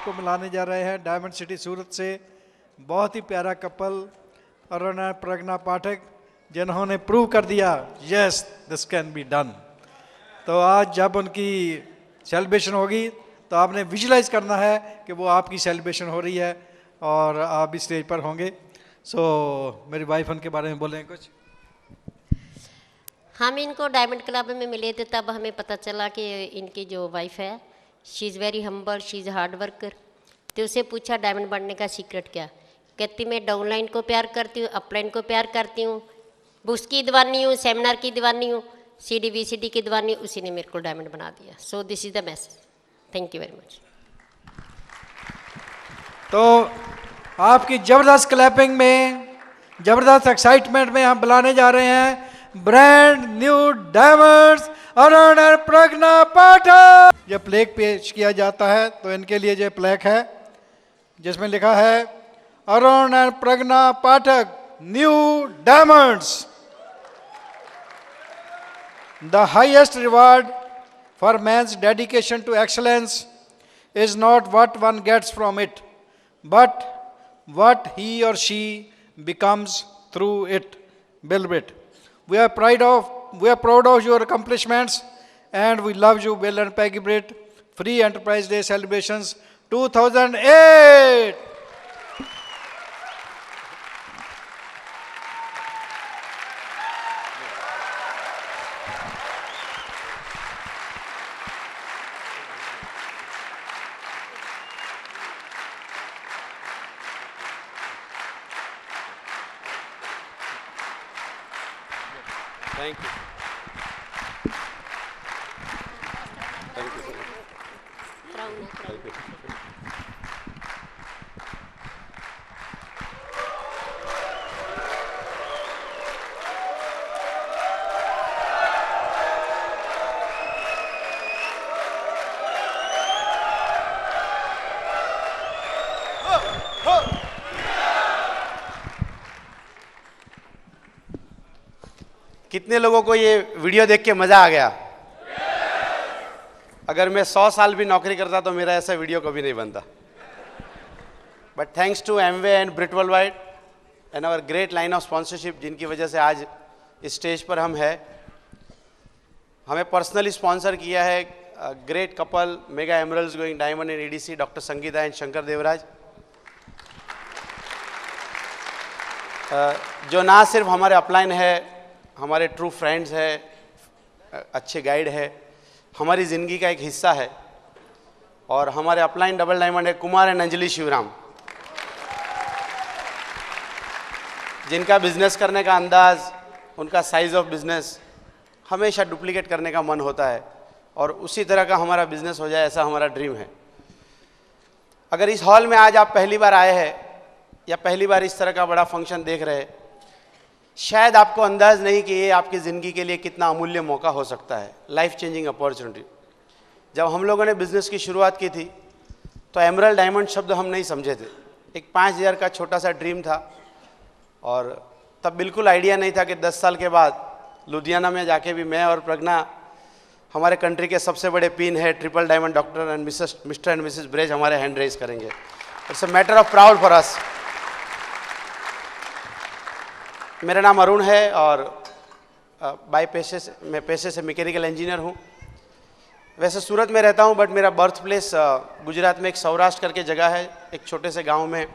आपको मिलाने जा रहे हैं डायमंड सिटी सूरत से बहुत ही प्यारा कपल अरुण और प्रज्ञा पाठक, जिन्होंने प्रूव कर दिया yes this can be done. तो आज जब उनकी सेलिब्रेशन होगी तो आपने विजुलाइज करना है कि वो आपकी सेलिब्रेशन हो रही है और आप भी स्टेज पर होंगे। सो मेरी वाइफ उनके बारे में बोलें कुछ। हम इनको डायमंड क्लब में मिले थे, तब हमें पता चला कि इनकी जो वाइफ है she is very humble, she is hard worker. तो उसे पूछा डायमंड बनने का सीक्रेट क्या, कहती मैं डाउनलाइन को प्यार करती हूँ, अपलाइन को प्यार करती हूँ, बुक्स की दीवानी हूँ, सेमिनार की दीवानी हूँ, CD VCD की दीवानी। उसी ने मेरे को डायमंड बना दिया। So this is the message. Thank you very much. तो आपकी ज़बरदस्त क्लैपिंग में, ज़बरदस्त एक्साइटमेंट में हम बुलाने जा रहे हैं ब्रांड न्यू डायमंड्स अरुण और प्रज्ञा पाठक। ये प्लेक पेश किया जाता है तो इनके लिए जो प्लेक है जिसमें लिखा है अरुण और Pragya Pathak new diamonds. The highest reward for man's dedication to excellence is not what one gets from it, but what he or she becomes through it. Bill Britt. We are proud of your accomplishments, and we love you, Bill and Peggy Britt. Free Enterprise Day celebrations 2008. Thank you. Thank you so much. Thank you. कितने लोगों को ये video देख के मजा आ गया? अगर मैं 100 साल भी नौकरी करता तो मेरा ऐसा वीडियो कभी नहीं बनता। But thanks to Amway and Brit world wide and our great line of sponsorship, जिनकी वजह से आज इस स्टेज पर हम हैं। हमें पर्सनली स्पॉन्सर किया है great couple mega emeralds going diamond in EDC, doctor Sangeeta and Shankar Devraj, जो ना सिर्फ हमारे अपलाइन है, हमारे ट्रू फ्रेंड्स है, अच्छे गाइड है, हमारी ज़िंदगी का एक हिस्सा है। और हमारे अपलाइन डबल डायमंड है कुमार एंड अंजलि शिवराम, जिनका बिजनेस करने का अंदाज, उनका साइज ऑफ बिजनेस हमेशा डुप्लीकेट करने का मन होता है और उसी तरह का हमारा बिजनेस हो जाए, ऐसा हमारा ड्रीम है। अगर इस हॉल में आज आप पहली बार आए हैं या पहली बार इस तरह का बड़ा फंक्शन देख रहे हैं, शायद आपको अंदाज नहीं कि ये आपकी ज़िंदगी के लिए कितना अमूल्य मौका हो सकता है, लाइफ चेंजिंग अपॉर्चुनिटी। जब हम लोगों ने बिज़नेस की शुरुआत की थी तो एमरल्ड डायमंड शब्द हम नहीं समझे थे। एक 5000 का छोटा सा ड्रीम था और तब बिल्कुल आइडिया नहीं था कि 10 साल के बाद लुधियाना में जाके भी मैं और प्रज्ञा हमारे कंट्री के सबसे बड़े पिन है triple diamond doctor and mister and missus Braj हमारे हैंड रेज करेंगे। It's a matter of proud for us. मेरा नाम अरुण है और मैं पेशे से मैकेनिकल इंजीनियर हूँ। वैसे सूरत में रहता हूँ बट मेरा बर्थ प्लेस गुजरात में एक सौराष्ट्र करके जगह है, एक छोटे से गांव में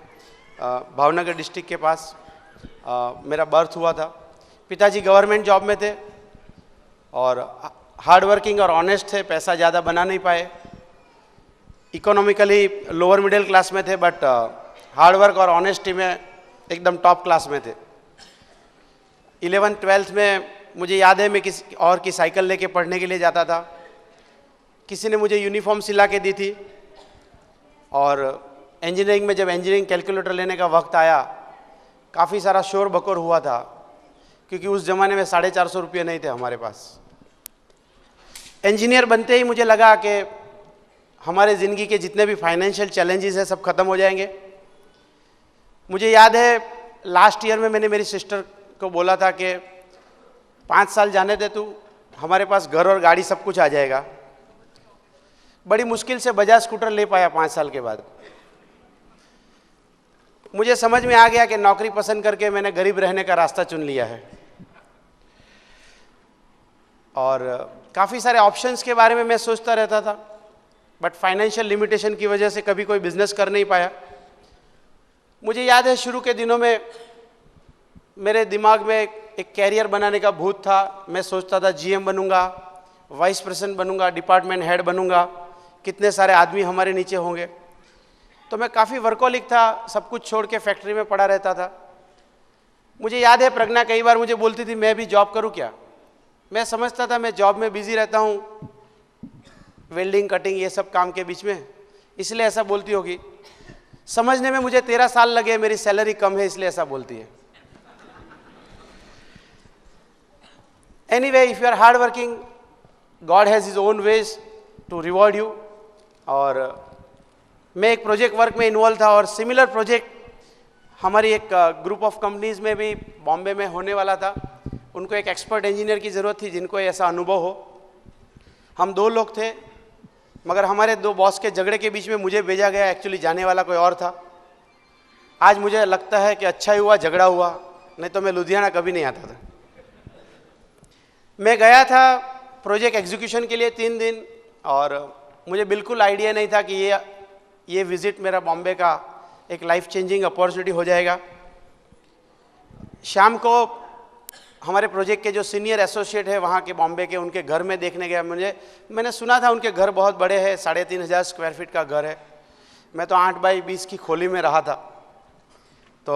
भावनगर डिस्ट्रिक्ट के पास मेरा बर्थ हुआ था। पिताजी गवर्नमेंट जॉब में थे और हार्ड वर्किंग और ऑनेस्ट थे, पैसा ज़्यादा बना नहीं पाए। इकोनॉमिकली लोअर मिडिल क्लास में थे बट हार्ड वर्क और ऑनेस्टी में एकदम टॉप क्लास में थे। 11th-12th में मुझे याद है मैं किसी और की साइकिल लेके पढ़ने के लिए जाता था। किसी ने मुझे यूनिफॉर्म सिला के दी थी और इंजीनियरिंग में जब इंजीनियरिंग कैलकुलेटर लेने का वक्त आया काफ़ी सारा शोर बकोर हुआ था, क्योंकि उस ज़माने में 450 रुपये नहीं थे हमारे पास। इंजीनियर बनते ही मुझे लगा कि हमारे ज़िंदगी के जितने भी फाइनेंशियल चैलेंजेस हैं सब खत्म हो जाएंगे। मुझे याद है लास्ट ईयर में मैंने मेरी सिस्टर को बोला था कि 5 साल जाने दे तू, हमारे पास घर और गाड़ी सब कुछ आ जाएगा। बड़ी मुश्किल से बजाज स्कूटर ले पाया 5 साल के बाद। मुझे समझ में आ गया कि नौकरी पसंद करके मैंने गरीब रहने का रास्ता चुन लिया है। और काफ़ी सारे ऑप्शंस के बारे में मैं सोचता रहता था, बट फाइनेंशियल लिमिटेशन की वजह से कभी कोई बिजनेस कर नहीं पाया। मुझे याद है शुरू के दिनों में मेरे दिमाग में एक कैरियर बनाने का भूत था। मैं सोचता था जीएम बनूंगा, वाइस प्रेसिडेंट बनूंगा, डिपार्टमेंट हेड बनूंगा, कितने सारे आदमी हमारे नीचे होंगे। तो मैं काफ़ी वर्कोलिक था, सब कुछ छोड़ के फैक्ट्री में पड़ा रहता था। मुझे याद है प्रज्ञा कई बार मुझे बोलती थी मैं भी जॉब करूं क्या। मैं समझता था मैं जॉब में बिजी रहता हूं, वेल्डिंग कटिंग ये सब काम के बीच में, इसलिए ऐसा बोलती होगी। समझने में मुझे 13 साल लगे, मेरी सैलरी कम है इसलिए ऐसा बोलती है। Anyway, if you are hard working, God has his own ways to reward you. और मैं एक प्रोजेक्ट वर्क में इन्वॉल्व था और सिमिलर प्रोजेक्ट हमारी एक ग्रुप ऑफ कंपनीज में भी बॉम्बे में होने वाला था। उनको एक एक्सपर्ट इंजीनियर की ज़रूरत थी जिनको ऐसा अनुभव हो। हम 2 लोग थे, मगर हमारे 2 बॉस के झगड़े के बीच में मुझे भेजा गया। एक्चुअली जाने वाला कोई और था। आज मुझे लगता है कि अच्छा ही हुआ झगड़ा हुआ, नहीं तो मैं लुधियाना कभी नहीं आता था। मैं गया था प्रोजेक्ट एग्जीक्यूशन के लिए 3 दिन, और मुझे बिल्कुल आइडिया नहीं था कि ये विज़िट मेरा बॉम्बे का एक लाइफ चेंजिंग अपॉर्चुनिटी हो जाएगा। शाम को हमारे प्रोजेक्ट के जो सीनियर एसोसिएट है वहाँ के बॉम्बे के, उनके घर में देखने गया। मैंने सुना था उनके घर बहुत बड़े हैं, 3500 स्क्वायर फीट का घर है। मैं तो 8 बाई 20 की खोली में रहा था। तो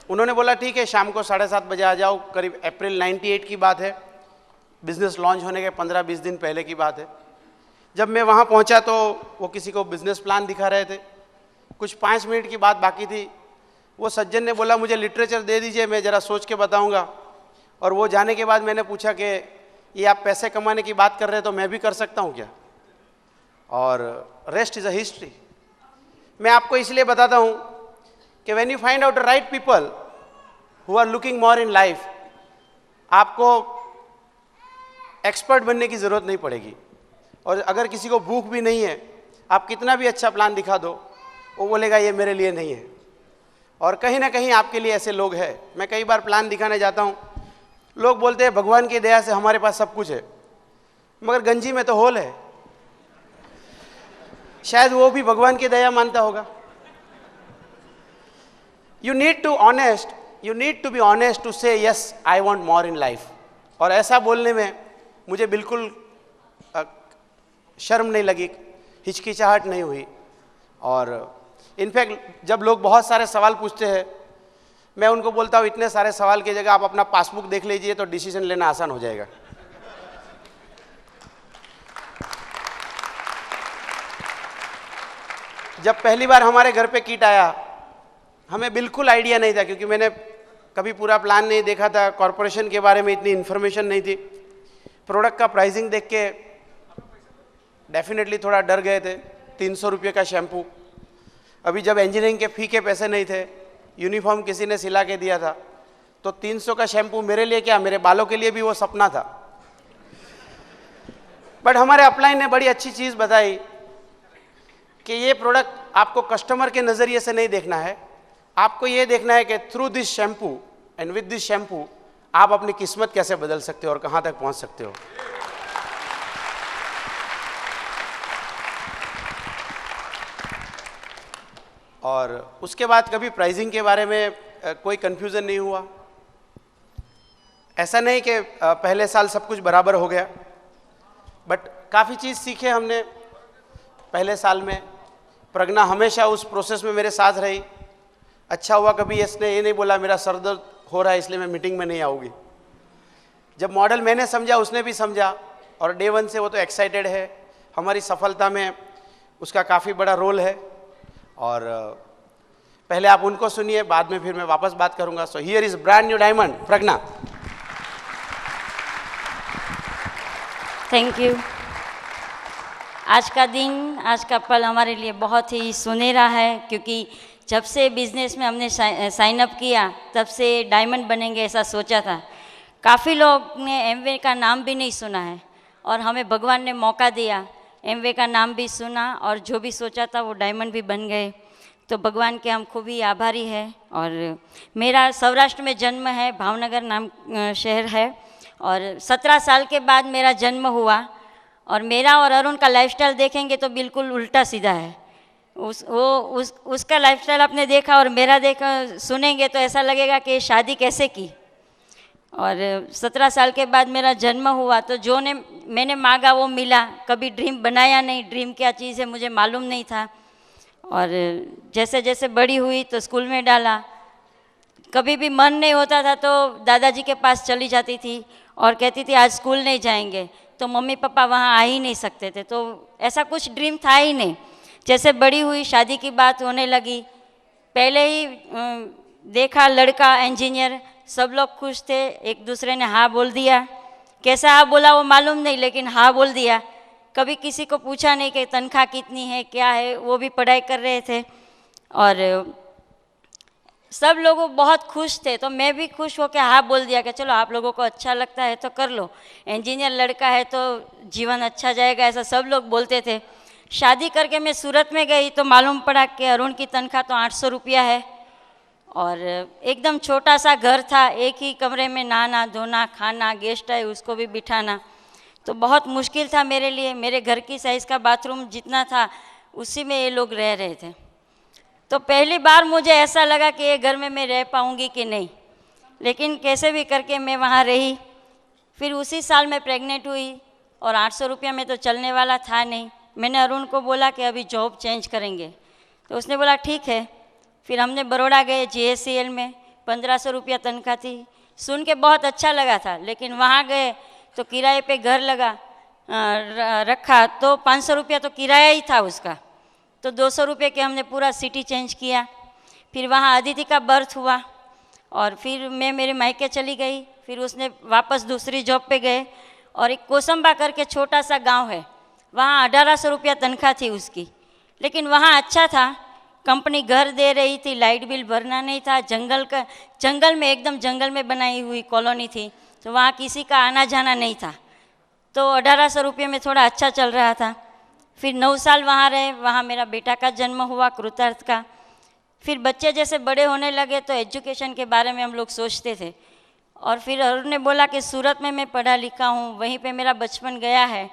उन्होंने बोला ठीक है शाम को 7:30 बजे आ जाओ। करीब अप्रैल 98 की बात है, बिज़नेस लॉन्च होने के 15-20 दिन पहले की बात है। जब मैं वहाँ पहुँचा तो वो किसी को बिज़नेस प्लान दिखा रहे थे। कुछ 5 मिनट की बात बाकी थी। वो सज्जन ने बोला मुझे लिटरेचर दे दीजिए, मैं ज़रा सोच के बताऊँगा। और वो जाने के बाद मैंने पूछा कि ये आप पैसे कमाने की बात कर रहे हैं तो मैं भी कर सकता हूँ क्या। और रेस्ट इज़ अ हिस्ट्री। मैं आपको इसलिए बताता हूँ कि when you find out the right people who are looking more in life, आपको एक्सपर्ट बनने की ज़रूरत नहीं पड़ेगी। और अगर किसी को भूख भी नहीं है, आप कितना भी अच्छा प्लान दिखा दो, वो बोलेगा ये मेरे लिए नहीं है। और कहीं ना कहीं आपके लिए ऐसे लोग हैं। मैं कई बार प्लान दिखाने जाता हूँ, लोग बोलते हैं भगवान की दया से हमारे पास सब कुछ है, मगर गंजी में तो होल है। शायद वो भी भगवान की दया मानता होगा। You need to be honest to say yes I want more in life. और ऐसा बोलने में मुझे बिल्कुल शर्म नहीं लगी, हिचकिचाहट नहीं हुई। और इनफैक्ट जब लोग बहुत सारे सवाल पूछते हैं, मैं उनको बोलता हूँ इतने सारे सवाल की जगह आप अपना पासबुक देख लीजिए तो डिसीजन लेना आसान हो जाएगा। जब पहली बार हमारे घर पे किट आया, हमें बिल्कुल आइडिया नहीं था, क्योंकि मैंने कभी पूरा प्लान नहीं देखा था। कॉरपोरेशन के बारे में इतनी इन्फॉर्मेशन नहीं थी। प्रोडक्ट का प्राइसिंग देख के डेफिनेटली थोड़ा डर गए थे। 300 रुपये का शैम्पू। अभी जब इंजीनियरिंग के फ़ी के पैसे नहीं थे, यूनिफॉर्म किसी ने सिला के दिया था, तो 300 का शैम्पू मेरे लिए क्या, मेरे बालों के लिए भी वो सपना था। बट हमारे अपलाइन ने बड़ी अच्छी चीज़ बताई कि ये प्रोडक्ट आपको कस्टमर के नज़रिए से नहीं देखना है, आपको ये देखना है कि through this shampoo and with this shampoo आप अपनी किस्मत कैसे बदल सकते हो और कहाँ तक पहुँच सकते हो। और उसके बाद कभी प्राइसिंग के बारे में कोई कन्फ्यूज़न नहीं हुआ। ऐसा नहीं कि पहले साल सब कुछ बराबर हो गया, बट काफ़ी चीज़ सीखे हमने पहले साल में। प्रज्ञा हमेशा उस प्रोसेस में मेरे साथ रही। अच्छा हुआ कभी इसने ये नहीं बोला मेरा सर दर्द हो रहा है इसलिए मैं मीटिंग में नहीं आऊँगी। जब मॉडल मैंने समझा उसने भी समझा, और डे 1 से वो तो एक्साइटेड है। हमारी सफलता में उसका काफ़ी बड़ा रोल है। और पहले आप उनको सुनिए, बाद में फिर मैं वापस बात करूंगा। So here is brand new diamond, Pragya. Thank you. आज का दिन, आज का पल हमारे लिए बहुत ही सुनहरा है, क्योंकि जब से बिज़नेस में हमने साइन अप किया तब से डायमंड बनेंगे ऐसा सोचा था। काफ़ी लोग ने एमवे का नाम भी नहीं सुना है, और हमें भगवान ने मौका दिया। एमवे का नाम भी सुना और जो भी सोचा था वो डायमंड भी बन गए। तो भगवान के हम खूब ही आभारी हैं। और मेरा सौराष्ट्र में जन्म है, भावनगर नाम शहर है, और 17 साल के बाद मेरा जन्म हुआ। और मेरा और अरुण का लाइफस्टाइल देखेंगे तो बिल्कुल उल्टा सीधा है। उसका लाइफस्टाइल आपने देखा और मेरा देखा, सुनेंगे तो ऐसा लगेगा कि शादी कैसे की। और 17 साल के बाद मेरा जन्म हुआ तो जो मैंने मांगा वो मिला। कभी ड्रीम बनाया नहीं, ड्रीम क्या चीज़ है मुझे मालूम नहीं था। और जैसे जैसे बड़ी हुई तो स्कूल में डाला। कभी भी मन नहीं होता था तो दादाजी के पास चली जाती थी और कहती थी आज स्कूल नहीं जाएंगे, तो मम्मी पापा वहाँ आ ही नहीं सकते थे। तो ऐसा कुछ ड्रीम था ही नहीं। जैसे बड़ी हुई, शादी की बात होने लगी, पहले ही देखा लड़का इंजीनियर, सब लोग खुश थे। एक दूसरे ने हाँ बोल दिया। कैसा हाँ बोला वो मालूम नहीं, लेकिन हाँ बोल दिया। कभी किसी को पूछा नहीं कि तनख्वाह कितनी है क्या है, वो भी पढ़ाई कर रहे थे और सब लोग बहुत खुश थे। तो मैं भी खुश होकर हाँ बोल दिया कि चलो आप लोगों को अच्छा लगता है तो कर लो, इंजीनियर लड़का है तो जीवन अच्छा जाएगा, ऐसा सब लोग बोलते थे। शादी करके मैं सूरत में गई तो मालूम पड़ा कि अरुण की तनख्वाह तो 800 रुपया है और एकदम छोटा सा घर था, एक ही कमरे में नहाना धोना खाना, गेस्ट आए उसको भी बिठाना, तो बहुत मुश्किल था मेरे लिए। मेरे घर की साइज़ का बाथरूम जितना था उसी में ये लोग रह रहे थे। तो पहली बार मुझे ऐसा लगा कि ये घर में मैं रह पाऊँगी कि नहीं, लेकिन कैसे भी करके मैं वहाँ रही। फिर उसी साल मैं प्रेग्नेंट हुई और 800 रुपया में तो चलने वाला था नहीं। मैंने अरुण को बोला कि अभी जॉब चेंज करेंगे, तो उसने बोला ठीक है। फिर हमने बड़ौदा गए, GSCL में 1500 रुपया तनख्वाह थी। सुन के बहुत अच्छा लगा था, लेकिन वहाँ गए तो किराए पे घर रखा तो 500 रुपया तो किराया ही था उसका। तो 200 रुपये के हमने पूरा सिटी चेंज किया। फिर वहाँ अदिति का बर्थ हुआ और फिर मैं मेरे मायके चली गई। फिर उसने वापस दूसरी जॉब पे गए और एक कोसंबा करके छोटा सा गांव है, वहाँ 1800 रुपया तनख्वाह थी उसकी। लेकिन वहाँ अच्छा था, कंपनी घर दे रही थी, लाइट बिल भरना नहीं था, जंगल में एकदम जंगल में बनाई हुई कॉलोनी थी, तो वहाँ किसी का आना जाना नहीं था। तो 1800 रुपये में थोड़ा अच्छा चल रहा था। फिर 9 साल वहाँ रहे, वहाँ मेरा बेटा का जन्म हुआ कृतार्थ का। फिर बच्चे जैसे बड़े होने लगे तो एजुकेशन के बारे में हम लोग सोचते थे। और फिर अरुण ने बोला कि सूरत में मैं पढ़ा लिखा हूँ, वहीं पे मेरा बचपन गया है,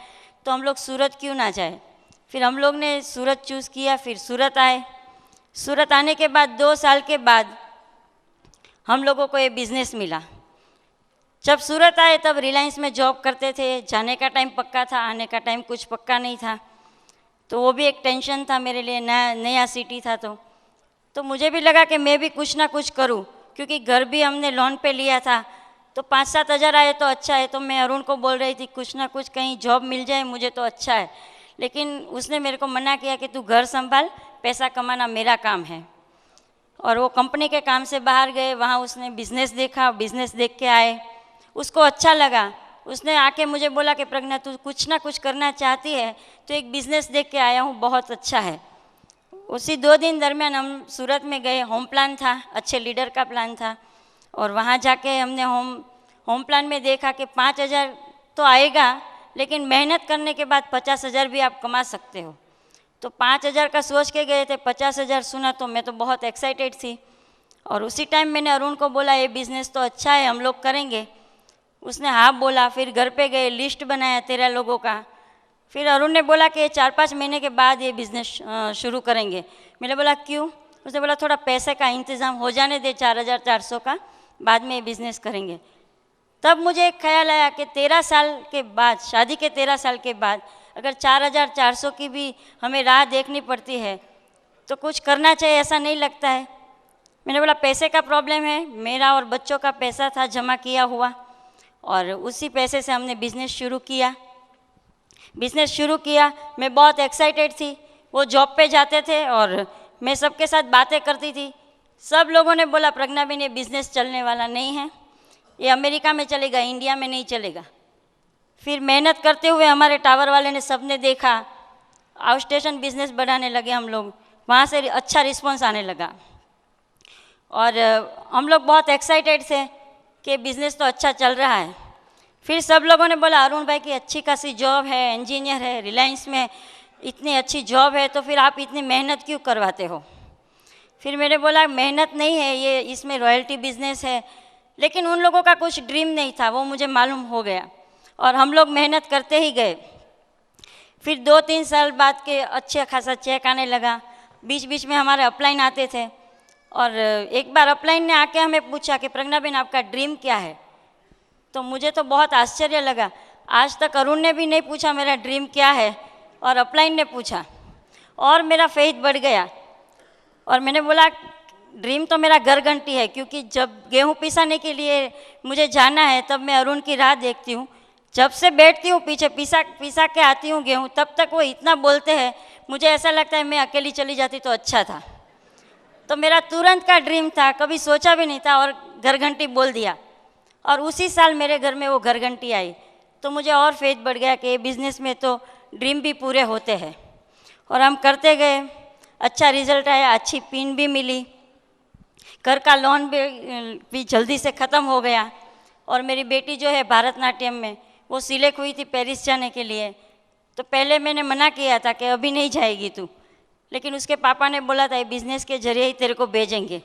तो हम लोग सूरत क्यों ना जाए। फिर हम लोग ने सूरत चूज़ किया। फिर सूरत आए। सूरत आने के बाद 2 साल के बाद हम लोगों को ये बिज़नेस मिला। जब सूरत आए तब रिलायंस में जॉब करते थे, जाने का टाइम पक्का था, आने का टाइम कुछ पक्का नहीं था। तो वो भी एक टेंशन था मेरे लिए, नया सिटी था। तो मुझे भी लगा कि मैं भी कुछ ना कुछ करूं, क्योंकि घर भी हमने लोन पे लिया था। तो 5-7 हज़ार आए तो अच्छा है। तो मैं अरुण को बोल रही थी कुछ ना कुछ कहीं जॉब मिल जाए मुझे तो अच्छा है, लेकिन उसने मेरे को मना किया कि तू घर संभाल, पैसा कमाना मेरा काम है। और वो कंपनी के काम से बाहर गए, वहाँ उसने बिज़नेस देखा, बिज़नेस देख के आए, उसको अच्छा लगा। उसने आके मुझे बोला कि प्रज्ञा तू कुछ ना कुछ करना चाहती है तो एक बिज़नेस देख के आया हूँ, बहुत अच्छा है। उसी 2 दिन दरमियान हम सूरत में गए। होम प्लान था, अच्छे लीडर का प्लान था, और वहाँ जाके हमने होम प्लान में देखा कि 5,000 तो आएगा, लेकिन मेहनत करने के बाद 50,000 भी आप कमा सकते हो। तो 5,000 का सोच के गए थे, 50,000 सुना तो मैं तो बहुत एक्साइटेड थी। और उसी टाइम मैंने अरुण को बोला ये बिज़नेस तो अच्छा है, हम लोग करेंगे। उसने हाँ बोला। फिर घर पे गए, लिस्ट बनाया 13 लोगों का। फिर अरुण ने बोला कि 4-5 महीने के बाद ये बिज़नेस शुरू करेंगे। मैंने बोला क्यों? उसने बोला थोड़ा पैसे का इंतज़ाम हो जाने दे, 4,400 का, बाद में ये बिज़नेस करेंगे। तब मुझे एक ख्याल आया कि 13 साल के बाद, शादी के 13 साल के बाद अगर 4,400 की भी हमें राह देखनी पड़ती है तो कुछ करना चाहिए, ऐसा नहीं लगता है? मैंने बोला पैसे का प्रॉब्लम है, मेरा और बच्चों का पैसा था जमा किया हुआ, और उसी पैसे से हमने बिज़नेस शुरू किया। मैं बहुत एक्साइटेड थी। वो जॉब पे जाते थे और मैं सबके साथ बातें करती थी। सब लोगों ने बोला प्रज्ञा बेन ये बिज़नेस चलने वाला नहीं है, ये अमेरिका में चलेगा, इंडिया में नहीं चलेगा। फिर मेहनत करते हुए हमारे टावर वाले ने सबने देखा, आउट स्टेशन बिज़नेस बढ़ाने लगे हम लोग, वहाँ से अच्छा रिस्पॉन्स आने लगा। और हम लोग बहुत एक्साइटेड थे कि बिज़नेस तो अच्छा चल रहा है। फिर सब लोगों ने बोला अरुण भाई की अच्छी खासी जॉब है, इंजीनियर है, रिलायंस में इतनी अच्छी जॉब है, तो फिर आप इतनी मेहनत क्यों करवाते हो। फिर मैंने बोला मेहनत नहीं है, ये इसमें रॉयल्टी बिजनेस है। लेकिन उन लोगों का कुछ ड्रीम नहीं था, वो मुझे मालूम हो गया और हम लोग मेहनत करते ही गए। फिर 2-3 साल बाद के अच्छे खासा चेक आने लगा। बीच बीच में हमारे अपलाइन आते थे और एक बार अपलाइन ने आके हमें पूछा कि प्रज्ञा बेन आपका ड्रीम क्या है। तो मुझे तो बहुत आश्चर्य लगा, आज तक अरुण ने भी नहीं पूछा मेरा ड्रीम क्या है और अपलाइन ने पूछा, और मेरा फेथ बढ़ गया। और मैंने बोला ड्रीम तो मेरा घर घंटी है, क्योंकि जब गेहूँ पिसाने के लिए मुझे जाना है तब मैं अरुण की राह देखती हूँ। जब से बैठती हूँ पीछे पिसा के आती हूँ गेहूँ, तब तक वो इतना बोलते हैं, मुझे ऐसा लगता है मैं अकेली चली जाती तो अच्छा था। तो मेरा तुरंत का ड्रीम था, कभी सोचा भी नहीं था और घर घंटी बोल दिया। और उसी साल मेरे घर में वो घर घंटी आई, तो मुझे और फेथ बढ़ गया कि बिज़नेस में तो ड्रीम भी पूरे होते हैं। और हम करते गए, अच्छा रिजल्ट आया, अच्छी पिन भी मिली, घर का लोन भी जल्दी से ख़त्म हो गया। और मेरी बेटी जो है भरतनाट्यम में, वो सिलेक्ट हुई थी पेरिस जाने के लिए। तो पहले मैंने मना किया था कि अभी नहीं जाएगी तू, लेकिन उसके पापा ने बोला था बिज़नेस के जरिए ही तेरे को भेजेंगे।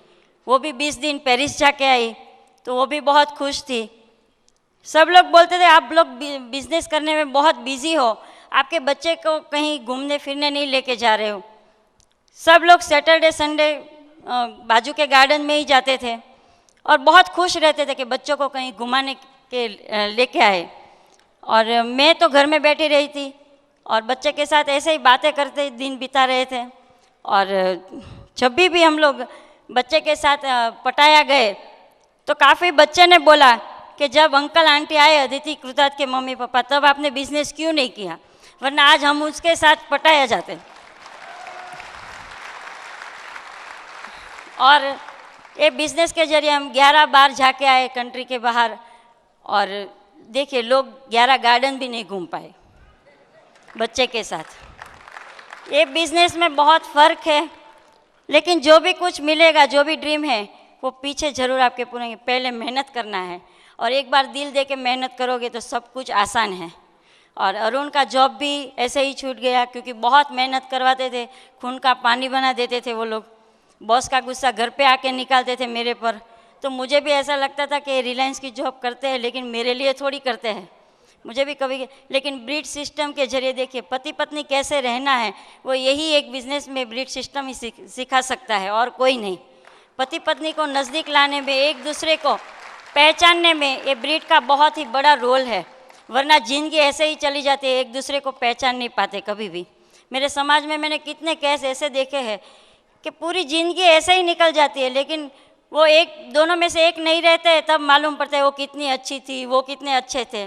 वो भी 20 दिन पेरिस जाके आई, तो वो भी बहुत खुश थी। सब लोग बोलते थे आप लोग बिज़नेस करने में बहुत बिजी हो, आपके बच्चे को कहीं घूमने फिरने नहीं लेके जा रहे हो। सब लोग सैटरडे संडे बाजू के गार्डन में ही जाते थे और बहुत खुश रहते थे कि बच्चों को कहीं घुमाने के लेके आए। और मैं तो घर में बैठी रही थी और बच्चे के साथ ऐसे ही बातें करते दिन बिता रहे थे। और जब भी हम लोग बच्चे के साथ पटाया गए, तो काफ़ी बच्चे ने बोला कि जब अंकल आंटी आए अदिति कृतार्थ के मम्मी पापा, तब आपने बिजनेस क्यों नहीं किया, वरना आज हम उसके साथ पटाया जाते। और ये बिज़नेस के जरिए हम 11 बार जाके आए कंट्री के बाहर, और देखिए लोग 11 गार्डन भी नहीं घूम पाए बच्चे के साथ। ये बिज़नेस में बहुत फ़र्क है, लेकिन जो भी कुछ मिलेगा, जो भी ड्रीम है, वो पीछे ज़रूर आपके पूरे, पहले मेहनत करना है। और एक बार दिल दे के मेहनत करोगे तो सब कुछ आसान है। और अरुण का जॉब भी ऐसे ही छूट गया, क्योंकि बहुत मेहनत करवाते थे, खून का पानी बना देते थे वो लोग। बॉस का गुस्सा घर पे आके निकालते थे मेरे पर। तो मुझे भी ऐसा लगता था कि रिलायंस की जॉब करते हैं, लेकिन मेरे लिए थोड़ी करते हैं, मुझे भी कभी। लेकिन ब्रीड सिस्टम के जरिए देखिए पति पत्नी कैसे रहना है, वो यही एक बिज़नेस में ब्रीड सिस्टम ही सिखा सकता है, और कोई नहीं। पति पत्नी को नज़दीक लाने में, एक दूसरे को पहचानने में ये ब्रीड का बहुत ही बड़ा रोल है, वरना ज़िंदगी ऐसे ही चली जाती है, एक दूसरे को पहचान नहीं पाते कभी भी। मेरे समाज में मैंने कितने केस ऐसे देखे हैं कि पूरी ज़िंदगी ऐसे ही निकल जाती है, लेकिन वो एक दोनों में से एक नहीं रहते, तब मालूम पड़ता है वो कितनी अच्छी थी, वो कितने अच्छे थे।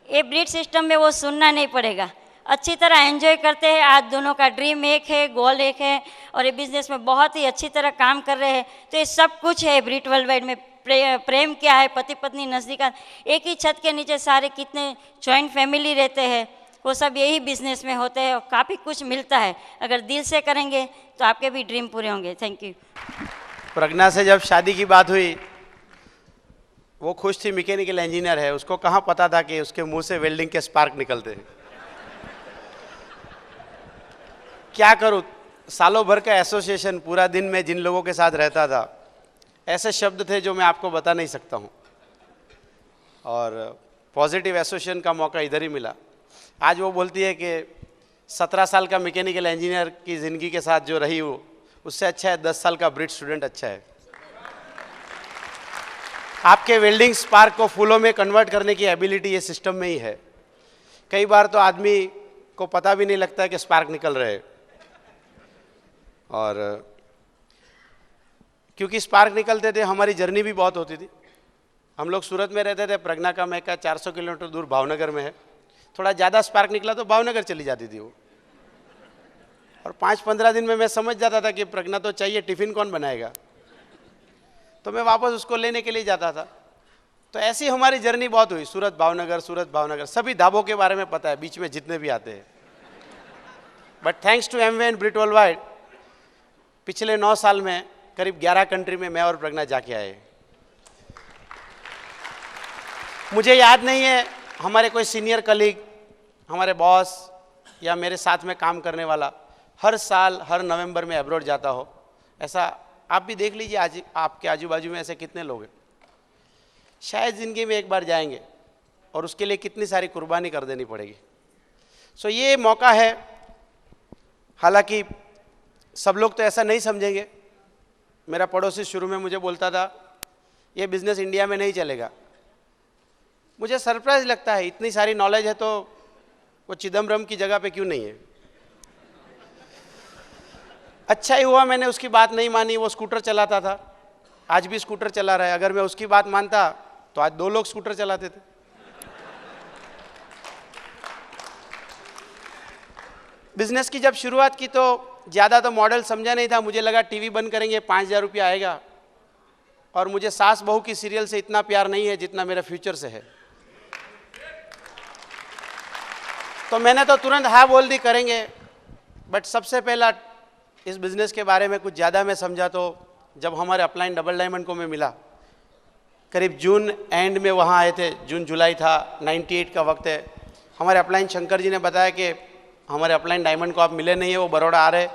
ये ब्रीड सिस्टम में वो सुनना नहीं पड़ेगा, अच्छी तरह एंजॉय करते हैं। आज दोनों का ड्रीम एक है, गोल एक है, और ये बिज़नेस में बहुत ही अच्छी तरह काम कर रहे हैं। तो ये सब कुछ है ब्रीड वर्ल्ड वाइड में। प्रेम क्या है, पति पत्नी नज़दीक, एक ही छत के नीचे सारे कितने जॉइंट फैमिली रहते हैं, वो सब यही बिज़नेस में होते हैं और काफ़ी कुछ मिलता है। अगर दिल से करेंगे तो आपके भी ड्रीम पूरे होंगे। Thank you. प्रज्ञा से जब शादी की बात हुई, वो खुश थी, मैकेनिकल इंजीनियर है, उसको कहाँ पता था कि उसके मुंह से वेल्डिंग के स्पार्क निकलते हैं। क्या करूँ, सालों भर का एसोसिएशन, पूरा दिन मैं जिन लोगों के साथ रहता था, ऐसे शब्द थे जो मैं आपको बता नहीं सकता हूँ। और पॉजिटिव एसोसिएशन का मौका इधर ही मिला। आज वो बोलती है कि 17 साल का मैकेनिकल इंजीनियर की ज़िंदगी के साथ जो रही हो, उससे अच्छा है 10 साल का ब्रिट स्टूडेंट अच्छा है। आपके वेल्डिंग स्पार्क को फूलों में कन्वर्ट करने की एबिलिटी ये सिस्टम में ही है। कई बार तो आदमी को पता भी नहीं लगता है कि स्पार्क निकल रहे हैं। और क्योंकि स्पार्क निकलते थे, हमारी जर्नी भी बहुत होती थी। हम लोग सूरत में रहते थे, प्रज्ञा का मैका 400 किलोमीटर दूर भावनगर में है। थोड़ा ज़्यादा स्पार्क निकला तो भावनगर चली जाती थी वो, और 5-15 दिन में मैं समझ जाता था कि प्रज्ञा तो चाहिए, टिफ़िन कौन बनाएगा, तो मैं वापस उसको लेने के लिए जाता था। तो ऐसी हमारी जर्नी बहुत हुई, सूरत भावनगर। सभी ढाबों के बारे में पता है बीच में जितने भी आते हैं। But thanks to Amway and Brit world wide, पिछले 9 साल में करीब 11 कंट्री में मैं और प्रज्ञा जाके आए। मुझे याद नहीं है हमारे कोई सीनियर कलीग, हमारे बॉस या मेरे साथ में काम करने वाला हर साल हर नवंबर में अब्रॉड जाता हो। ऐसा आप भी देख लीजिए, आज आपके आजू बाजू में ऐसे कितने लोग हैं। शायद ज़िंदगी में एक बार जाएंगे और उसके लिए कितनी सारी कुर्बानी कर देनी पड़ेगी। सो ये मौका है। हालांकि सब लोग तो ऐसा नहीं समझेंगे। मेरा पड़ोसी शुरू में मुझे बोलता था ये बिज़नेस इंडिया में नहीं चलेगा। मुझे सरप्राइज लगता है, इतनी सारी नॉलेज है तो वो चिदम्बरम की जगह पे क्यों नहीं है। अच्छा ही हुआ मैंने उसकी बात नहीं मानी। वो स्कूटर चलाता था, आज भी स्कूटर चला रहा है। अगर मैं उसकी बात मानता तो आज 2 लोग स्कूटर चलाते थे। बिजनेस की जब शुरुआत की तो ज़्यादा तो मॉडल समझा नहीं था। मुझे लगा टीवी बंद करेंगे 5,000 रुपया आएगा। और मुझे सास बहू की सीरियल से इतना प्यार नहीं है जितना मेरा फ्यूचर से है। तो मैंने तो तुरंत हाँ बोल दी, करेंगे। बट सबसे पहला इस बिज़नेस के बारे में कुछ ज़्यादा मैं समझा तो जब हमारे अपलाइन डबल डायमंड को मैं मिला, करीब जून एंड में वहाँ आए थे, जून जुलाई था, 98 का वक्त है। हमारे अपलाइन शंकर जी ने बताया कि हमारे अपलाइन डायमंड को आप मिले नहीं है, वो बड़ौदा आ रहे।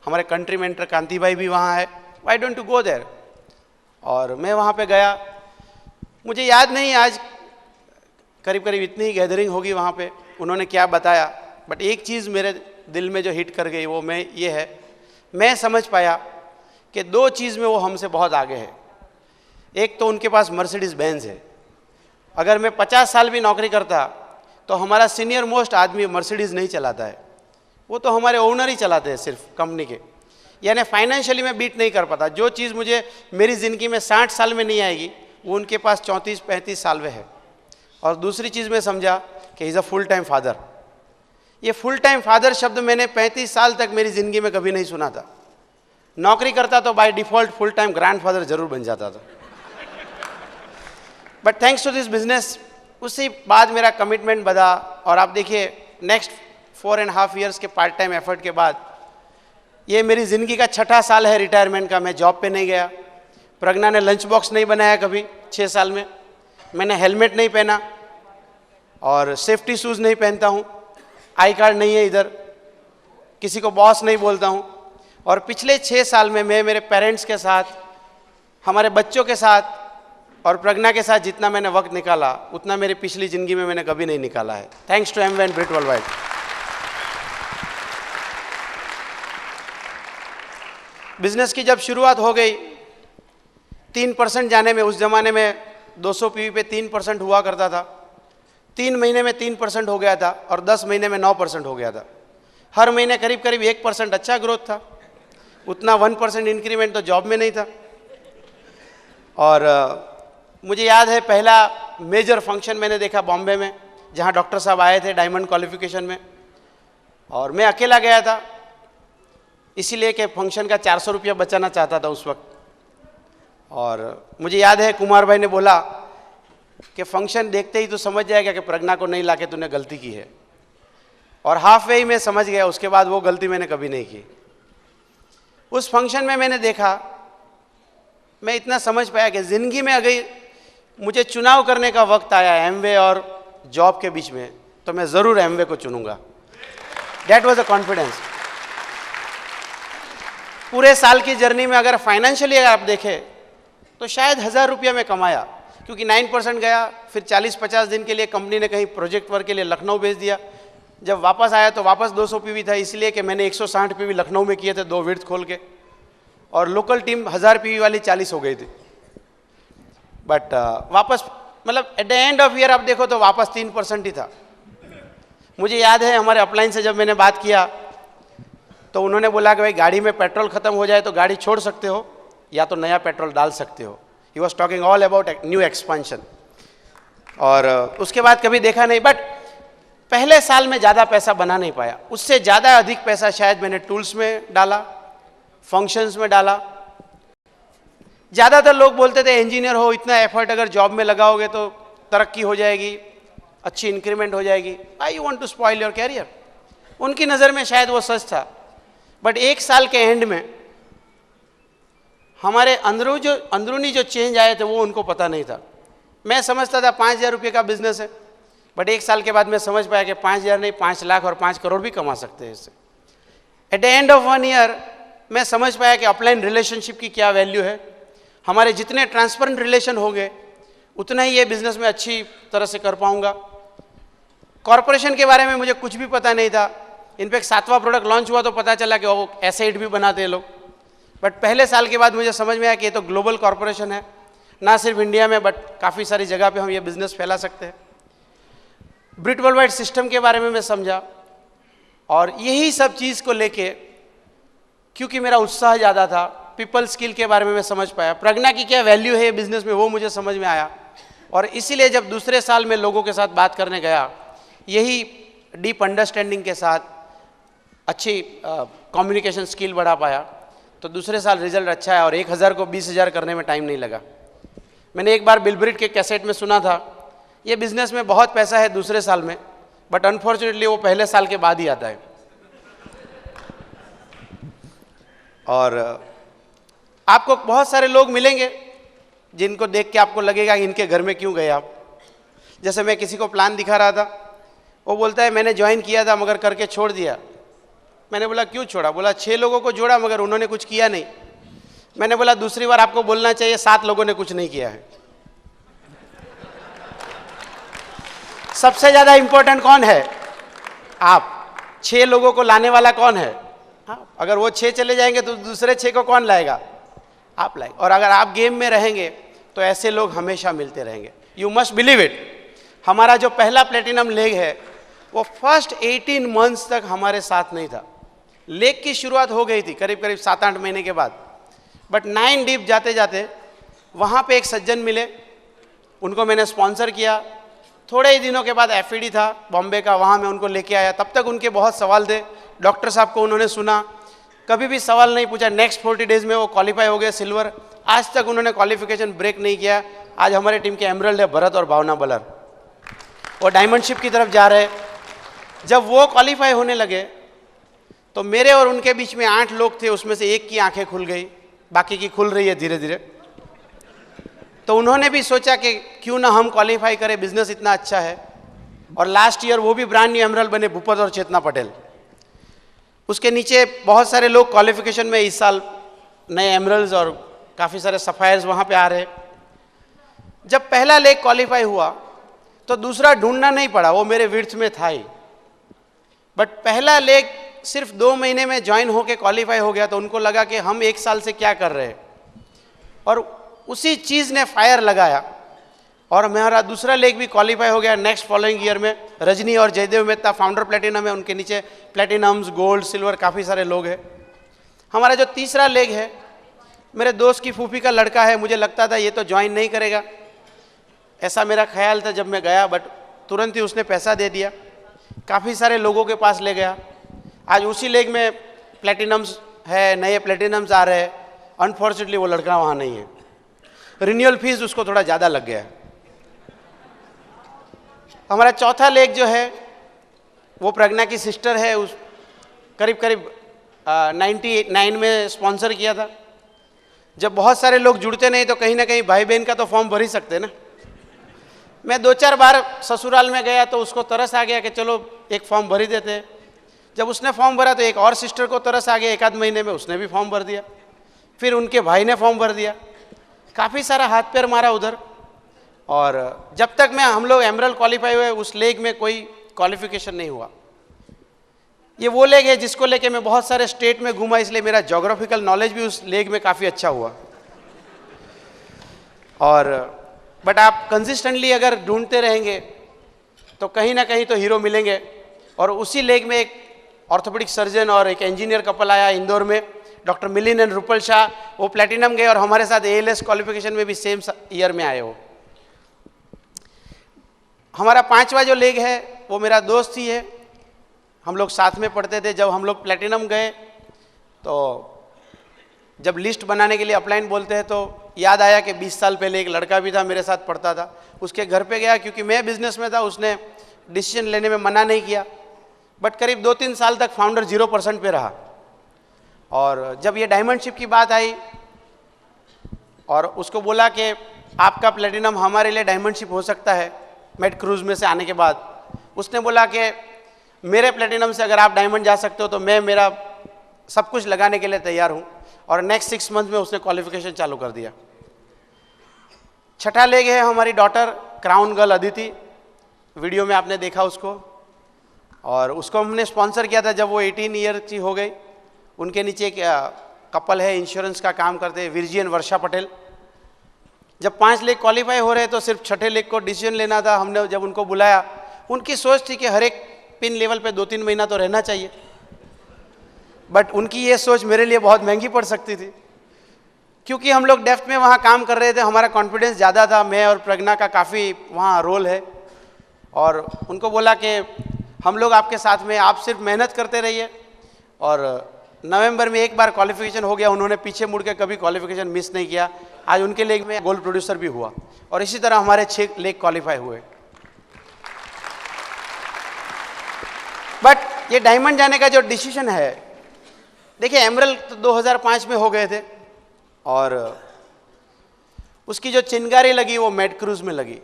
हमारे कंट्री मेंटर कांति भाई भी वहाँ है, why don't to go there. और मैं वहाँ पे गया। मुझे याद नहीं आज करीब करीब इतनी ही गैदरिंग होगी वहाँ पे, उन्होंने क्या बताया। बट एक चीज़ मेरे दिल में जो हिट कर गई वो ये है, मैं समझ पाया कि 2 चीज़ में वो हमसे बहुत आगे है। एक तो उनके पास मर्सिडीज़ बेंज है। अगर मैं 50 साल भी नौकरी करता तो हमारा सीनियर मोस्ट आदमी मर्सिडीज़ नहीं चलाता है, वो तो हमारे ओनर ही चलाते हैं सिर्फ कंपनी के। यानी फाइनेंशियली मैं बीट नहीं कर पाता। जो चीज़ मुझे मेरी ज़िंदगी में 60 साल में नहीं आएगी वो उनके पास 34-35 साल में है। और दूसरी चीज़ मैं समझा कि is a full time father. ये फुल टाइम फादर शब्द मैंने 35 साल तक मेरी ज़िंदगी में कभी नहीं सुना था। नौकरी करता तो by default full time grandfather जरूर बन जाता था। But thanks to this business उसी बाद मेरा कमिटमेंट बढ़ा। और आप देखिए नेक्स्ट 4.5 ईयर्स के पार्ट टाइम एफर्ट के बाद ये मेरी ज़िंदगी का 6ठा साल है रिटायरमेंट का। मैं जॉब पे नहीं गया। प्रज्ञा ने लंच बॉक्स नहीं बनाया कभी 6 साल में। मैंने हेलमेट नहीं पहना और सेफ्टी शूज़ नहीं पहनता हूँ। आई कार्ड नहीं है इधर, किसी को बॉस नहीं बोलता हूँ। और पिछले 6 साल में मैं मेरे पेरेंट्स के साथ, हमारे बच्चों के साथ और प्रज्ञा के साथ जितना मैंने वक्त निकाला उतना मेरी पिछली ज़िंदगी में मैंने कभी नहीं निकाला है। Thanks to Amway and Brit worldwide. Business की जब शुरुआत हो गई 3% जाने में, उस ज़माने में 200 पीवी पे 3% हुआ करता था। 3 महीने में 3% हो गया था और 10 महीने में 9% हो गया था। हर महीने करीब करीब 1% अच्छा ग्रोथ था। उतना 1% इंक्रीमेंट तो जॉब में नहीं था। और मुझे याद है पहला मेजर फंक्शन मैंने देखा बॉम्बे में, जहाँ डॉक्टर साहब आए थे डायमंड क्वालिफिकेशन में। और मैं अकेला गया था इसीलिए कि फंक्शन का 400 रुपया बचाना चाहता था उस वक्त। और मुझे याद है कुमार भाई ने बोला कि फंक्शन देखते ही तो समझ जाएगा कि प्रज्ञा को नहीं लाके तूने गलती की है। और हाफ वे ही मैं समझ गया। उसके बाद वो गलती मैंने कभी नहीं की। उस फंक्शन में मैंने देखा, मैं इतना समझ पाया कि ज़िंदगी में अगर मुझे चुनाव करने का वक्त आया एमवे और जॉब के बीच में तो मैं ज़रूर एमवे को चुनूंगा। That was a confidence. पूरे साल की जर्नी में अगर फाइनेंशियली अगर आप देखें तो शायद 1000 रुपया मैं कमाया, क्योंकि 9% गया। फिर 40-50 दिन के लिए कंपनी ने कहीं प्रोजेक्ट वर्क के लिए लखनऊ भेज दिया। जब वापस आया तो वापस 200 पीवी था, इसलिए कि मैंने 160 पीवी लखनऊ में किए थे 2 विड्थ खोल के। और लोकल टीम 1000 पीवी वाली 40 हो गई थी। बट वापस मतलब at the end of year आप देखो तो वापस 3% ही था। मुझे याद है हमारे अपलाइन से जब मैंने बात किया तो उन्होंने बोला कि भाई गाड़ी में पेट्रोल ख़त्म हो जाए तो गाड़ी छोड़ सकते हो या तो नया पेट्रोल डाल सकते हो। He was talking all about new expansion. और उसके बाद कभी देखा नहीं। बट पहले साल में ज़्यादा पैसा बना नहीं पाया। उससे ज़्यादा अधिक पैसा शायद मैंने टूल्स में डाला, फंक्शंस में डाला। ज़्यादातर लोग बोलते थे इंजीनियर हो, इतना एफर्ट अगर जॉब में लगाओगे तो तरक्की हो जाएगी, अच्छी इंक्रीमेंट हो जाएगी। I you want to spoil your career. उनकी नज़र में शायद वो सच था। बट 1 साल के एंड में हमारे अंदरूनी जो चेंज आए थे वो उनको पता नहीं था। मैं समझता था 5,000 रुपये का बिजनेस है, बट 1 साल के बाद मैं समझ पाया कि 5,000 नहीं 5 लाख और 5 करोड़ भी कमा सकते हैं इससे। At the end of 1 year मैं समझ पाया कि ऑफलाइन रिलेशनशिप की क्या वैल्यू है। हमारे जितने ट्रांसपेरेंट रिलेशन होंगे उतना ही ये बिजनेस में अच्छी तरह से कर पाऊंगा। कॉरपोरेशन के बारे में मुझे कुछ भी पता नहीं था। इनफैक्ट 7वां प्रोडक्ट लॉन्च हुआ तो पता चला कि वो एसेट भी बनाते हैं लोग। बट पहले साल के बाद मुझे समझ में आया कि ये तो ग्लोबल कॉरपोरेशन है, ना सिर्फ इंडिया में बट काफ़ी सारी जगह पे हम ये बिजनेस फैला सकते हैं। ब्रिट वर्ल्ड वाइड सिस्टम के बारे में मैं समझा, और यही सब चीज़ को लेके क्योंकि मेरा उत्साह ज़्यादा था, पीपल स्किल के बारे में मैं समझ पाया, प्रज्ञा की क्या वैल्यू है बिजनेस में वो मुझे समझ में आया। और इसीलिए जब दूसरे साल में लोगों के साथ बात करने गया, यही डीप अंडरस्टैंडिंग के साथ अच्छी कम्युनिकेशन स्किल बढ़ा पाया, तो दूसरे साल रिजल्ट अच्छा है और 1,000 को 20,000 करने में टाइम नहीं लगा। मैंने एक बार बिल ब्रिट के कैसेट में सुना था, ये बिजनेस में बहुत पैसा है दूसरे साल में, बट अनफॉर्चुनेटली वो पहले साल के बाद ही आता है। और आपको बहुत सारे लोग मिलेंगे जिनको देख के आपको लगेगा कि इनके घर में क्यों गए आप। जैसे मैं किसी को प्लान दिखा रहा था, वो बोलता है मैंने ज्वाइन किया था मगर करके छोड़ दिया। मैंने बोला क्यों छोड़ा? बोला 6 लोगों को जोड़ा मगर उन्होंने कुछ किया नहीं। मैंने बोला दूसरी बार आपको बोलना चाहिए 7 लोगों ने कुछ नहीं किया है। सबसे ज्यादा इंपॉर्टेंट कौन है? आप। 6 लोगों को लाने वाला कौन है? हाँ, अगर वो 6 चले जाएंगे तो दूसरे 6 को कौन लाएगा? आप लाएंगे। और अगर आप गेम में रहेंगे तो ऐसे लोग हमेशा मिलते रहेंगे। You must believe it. हमारा जो पहला प्लेटिनम लेग है वो फर्स्ट 18 मंथ्स तक हमारे साथ नहीं था। लेग की शुरुआत हो गई थी करीब करीब 7-8 महीने के बाद, बट 9 डीप जाते जाते वहाँ पे एक सज्जन मिले, उनको मैंने स्पॉन्सर किया। थोड़े ही दिनों के बाद एफईडी था बॉम्बे का, वहाँ मैं उनको लेके आया। तब तक उनके बहुत सवाल थे। डॉक्टर साहब को उन्होंने सुना, कभी भी सवाल नहीं पूछा। नेक्स्ट 40 डेज में वो क्वालिफाई हो गए सिल्वर। आज तक उन्होंने क्वालिफिकेशन ब्रेक नहीं किया। आज हमारे टीम के एमरल्ड है भरत और भावना बलर, वो डायमंडशिप की तरफ जा रहे। जब वो क्वालिफाई होने लगे तो मेरे और उनके बीच में 8 लोग थे, उसमें से एक की आंखें खुल गई, बाकी की खुल रही है धीरे धीरे। तो उन्होंने भी सोचा कि क्यों ना हम क्वालिफाई करें, बिजनेस इतना अच्छा है। और लास्ट ईयर वो भी ब्रांड न्यू एमरल्ड बने, भूपत और चेतना पटेल। उसके नीचे बहुत सारे लोग क्वालिफिकेशन में इस साल नए एमरल्ड्स और काफ़ी सारे सफायर्स वहाँ पे आ रहे। जब पहला लेग क्वालिफाई हुआ तो दूसरा ढूंढना नहीं पड़ा, वो मेरे विड्थ में था ही। बट पहला लेग सिर्फ 2 महीने में ज्वाइन होके क्वालिफाई हो गया, तो उनको लगा कि हम 1 साल से क्या कर रहे हैं, और उसी चीज़ ने फायर लगाया और हमारा दूसरा लेग भी क्वालिफाई हो गया नेक्स्ट फॉलोइंग ईयर में। रजनी और जयदेव मेहता फाउंडर प्लेटिनम है, उनके नीचे प्लेटिनम्स, गोल्ड, सिल्वर काफ़ी सारे लोग हैं। हमारा जो तीसरा लेग है, मेरे दोस्त की फूफी का लड़का है। मुझे लगता था ये तो ज्वाइन नहीं करेगा, ऐसा मेरा ख्याल था जब मैं गया, बट तुरंत ही उसने पैसा दे दिया, काफ़ी सारे लोगों के पास ले गया। आज उसी लेग में प्लेटिनम्स है, नए प्लेटिनम्स आ रहे हैं। अनफॉर्चुनेटली वो लड़का वहाँ नहीं है, रिन्यूअल फीस उसको थोड़ा ज़्यादा लग गया। हमारा चौथा लेग जो है वो प्रज्ञा की सिस्टर है, उस करीब करीब 99 में स्पॉन्सर किया था। जब बहुत सारे लोग जुड़ते नहीं तो कहीं ना कहीं भाई बहन का तो फॉर्म भर ही सकते ना। मैं 2-4 बार ससुराल में गया तो उसको तरस आ गया कि चलो एक फॉर्म भर ही देते हैं। जब उसने फॉर्म भरा तो एक और सिस्टर को तरस आ गया, 1-आध महीने में उसने भी फॉर्म भर दिया। फिर उनके भाई ने फॉर्म भर दिया, काफ़ी सारा हाथ पैर मारा उधर। और जब तक हम लोग एमरल्ड क्वालिफाई हुए उस लेग में कोई क्वालिफिकेशन नहीं हुआ। ये वो लेग है जिसको लेके मैं बहुत सारे स्टेट में घूमा, इसलिए मेरा जोग्राफिकल नॉलेज भी उस लेग में काफ़ी अच्छा हुआ। और बट आप कंसिस्टेंटली अगर ढूंढते रहेंगे तो कहीं ना कहीं तो हीरो मिलेंगे। और उसी लेग में एक ऑर्थोपेडिक सर्जन और एक इंजीनियर कपल आया इंदौर में, डॉक्टर मिलिन एंड रुपल शाह। वो प्लेटिनम गए और हमारे साथ ALS क्वालिफिकेशन में भी सेम ईयर में आए। हो हमारा 5वां जो लेग है वो मेरा दोस्त ही है, हम लोग साथ में पढ़ते थे। जब हम लोग प्लेटिनम गए तो जब लिस्ट बनाने के लिए अपलाइन बोलते हैं तो याद आया कि 20 साल पहले एक लड़का भी था मेरे साथ पढ़ता था, उसके घर पे गया। क्योंकि मैं बिजनेस में था, उसने डिसीजन लेने में मना नहीं किया, बट करीब 2-3 साल तक फाउंडर 0% पे रहा। और जब ये डायमंडशिप की बात आई और उसको बोला कि आपका प्लेटिनम हमारे लिए डायमंडशिप हो सकता है मेड क्रूज में से आने के बाद। उसने बोला कि मेरे प्लेटिनम से अगर आप डायमंड जा सकते हो तो मैं मेरा सब कुछ लगाने के लिए तैयार हूँ। और नेक्स्ट 6 मंथ में उसने क्वालिफिकेशन चालू कर दिया। छठा लेग है हमारी daughter crown girl Aditi, video में आपने देखा उसको, और उसको हमने स्पॉन्सर किया था जब वो 18 ईयर की हो गई। उनके नीचे एक कपल है, इंश्योरेंस का काम करते हैं, विरजियन वर्षा पटेल। जब 5 लेग क्वालिफाई हो रहे तो सिर्फ छठे लेग को डिसीजन लेना था। हमने जब उनको बुलाया, उनकी सोच थी कि हर एक पिन लेवल पे 2-3 महीना तो रहना चाहिए, बट उनकी ये सोच मेरे लिए बहुत महंगी पड़ सकती थी, क्योंकि हम लोग डेफ्थ में वहाँ काम कर रहे थे, हमारा कॉन्फिडेंस ज़्यादा था, मैं और प्रज्ञा का काफ़ी वहाँ रोल है। और उनको बोला कि हम लोग आपके साथ में, आप सिर्फ मेहनत करते रहिए। और नवंबर में एक बार क्वालिफिकेशन हो गया, उन्होंने पीछे मुड़ के कभी क्वालिफिकेशन मिस नहीं किया। आज उनके लेग में गोल्ड प्रोड्यूसर भी हुआ, और इसी तरह हमारे 6 लेग क्वालिफाई हुए। बट ये डायमंड जाने का जो डिसीजन है, देखिए एमरल्ड तो 2005 में हो गए थे, और उसकी जो चिंगारी लगी वो मेड क्रूज में लगी।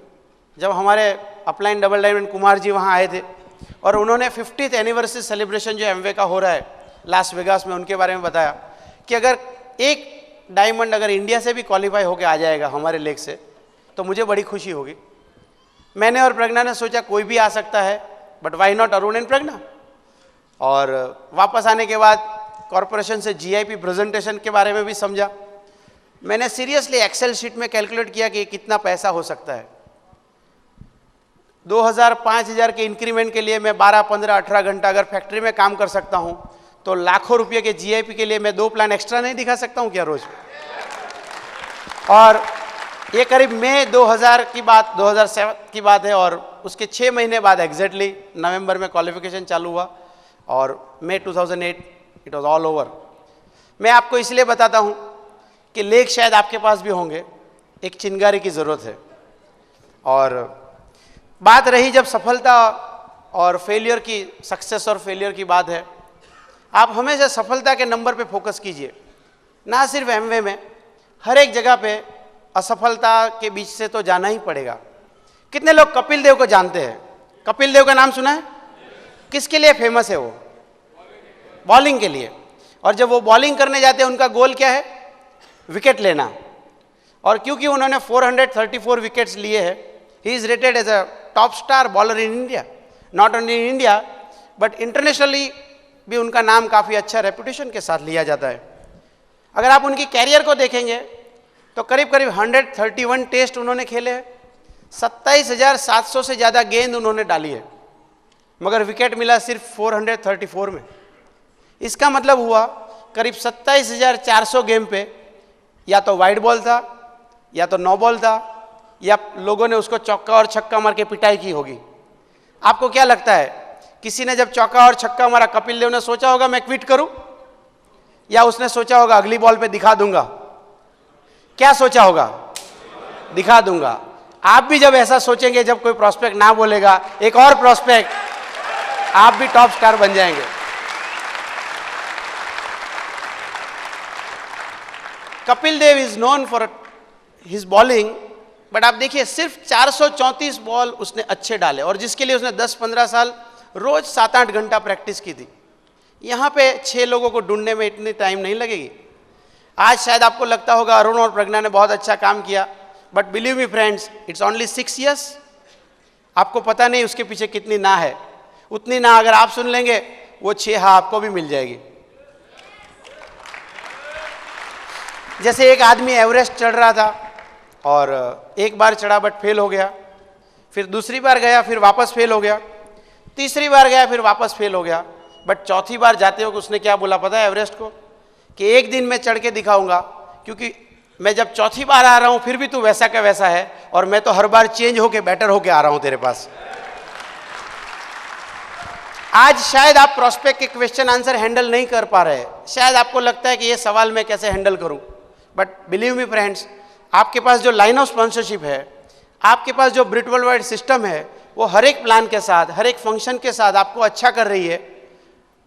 जब हमारे upline double diamond Kumar ji वहाँ आए थे और उन्होंने 50th एनिवर्सरी सेलिब्रेशन जो एमवे का हो रहा है लास वेगास में, उनके बारे में बताया कि अगर एक डायमंड अगर इंडिया से भी क्वालिफाई होके आ जाएगा हमारे लेग से तो मुझे बड़ी खुशी होगी। मैंने और प्रज्ञा ने सोचा कोई भी आ सकता है, but why not Arun and Pragya. और वापस आने के बाद कॉरपोरेशन से जीआईपी प्रेजेंटेशन के बारे में भी समझा। मैंने सीरियसली एक्सेल शीट में कैलकुलेट किया कि कितना पैसा हो सकता है। 2000-5000 के इंक्रीमेंट के लिए मैं 12, 15, 18 घंटा अगर फैक्ट्री में काम कर सकता हूं, तो लाखों रुपए के जीआईपी के लिए मैं 2 प्लान एक्स्ट्रा नहीं दिखा सकता हूं क्या रोज? और ये करीब मई 2000 की बात, 2007 की बात है, और उसके 6 महीने बाद एग्जैक्टली नवंबर में क्वालिफिकेशन चालू हुआ, और मई 2008 इट वॉज ऑल ओवर। मैं आपको इसलिए बताता हूं कि लेग शायद आपके पास भी होंगे, एक चिंगारी की ज़रूरत है। और बात रही जब सफलता और फेलियर की, सक्सेस और फेलियर की बात है, आप हमेशा सफलता के नंबर पे फोकस कीजिए, ना सिर्फ एमवे में, हर एक जगह पे असफलता के बीच से तो जाना ही पड़ेगा। कितने लोग कपिल देव को जानते हैं? कपिल देव का नाम सुना है? किसके लिए फेमस है वो? बॉलिंग के लिए। और जब वो बॉलिंग करने जाते हैं उनका गोल क्या है? विकेट लेना। और क्योंकि उन्होंने 434 विकेट्स लिए हैं, he is rated as a top star bowler in India. Not only in India but internationally भी उनका नाम काफ़ी अच्छा रेपुटेशन के साथ लिया जाता है। अगर आप उनकी कैरियर को देखेंगे तो करीब करीब 131 टेस्ट उन्होंने खेले हैं, 27,700 से ज़्यादा गेंद उन्होंने डाली है, मगर विकेट मिला सिर्फ 434 में। इसका मतलब हुआ करीब 27,400 गेम पे या तो वाइड बॉल था, या तो नो बॉल था, या लोगों ने उसको चौका और छक्का मार के पिटाई की होगी। आपको क्या लगता है, किसी ने जब चौका और छक्का मारा, कपिल देव ने सोचा होगा मैं क्विट करूं, या उसने सोचा होगा अगली बॉल पे दिखा दूंगा? क्या सोचा होगा? दिखा दूंगा। आप भी जब ऐसा सोचेंगे, जब कोई प्रोस्पेक्ट ना बोलेगा, एक और प्रोस्पेक्ट, आप भी टॉप स्टार बन जाएंगे। Kapil Dev is known for his bowling, but आप देखिए सिर्फ 434 बॉल उसने अच्छे डाले, और जिसके लिए उसने 10-15 साल रोज 7-8 घंटा प्रैक्टिस की थी। यहाँ पे 6 लोगों को ढूंढने में इतनी टाइम नहीं लगेगी। आज शायद आपको लगता होगा अरुण और प्रज्ञा ने बहुत अच्छा काम किया, but believe me friends, it's only 6 years। आपको पता नहीं उसके पीछे कितनी ना है। उतनी ना अगर आप सुन लेंगे, वो 6 हाँ आपको भी मिल जाएगी। जैसे एक आदमी एवरेस्ट चढ़ रहा था और एक बार चढ़ा बट फेल हो गया, फिर दूसरी बार गया फिर वापस फेल हो गया, तीसरी बार गया फिर वापस फेल हो गया, बट चौथी बार जाते हो उसने क्या बोला पता है एवरेस्ट को? कि एक दिन मैं चढ़ के दिखाऊंगा, क्योंकि मैं जब चौथी बार आ रहा हूं फिर भी तू वैसा का वैसा है, और मैं तो हर बार चेंज होके बेटर होके आ रहा हूं तेरे पास। आज शायद आप प्रोस्पेक्ट के क्वेश्चन आंसर हैंडल नहीं कर पा रहे, शायद आपको लगता है कि ये सवाल मैं कैसे हैंडल करूं, बट बिलीव मी फ्रेंड्स, आपके पास जो लाइन ऑफ स्पॉन्सरशिप है, आपके पास जो ब्रिट वर्ल्ड वाइड सिस्टम है, वो हर एक प्लान के साथ, हर एक फंक्शन के साथ आपको अच्छा कर रही है,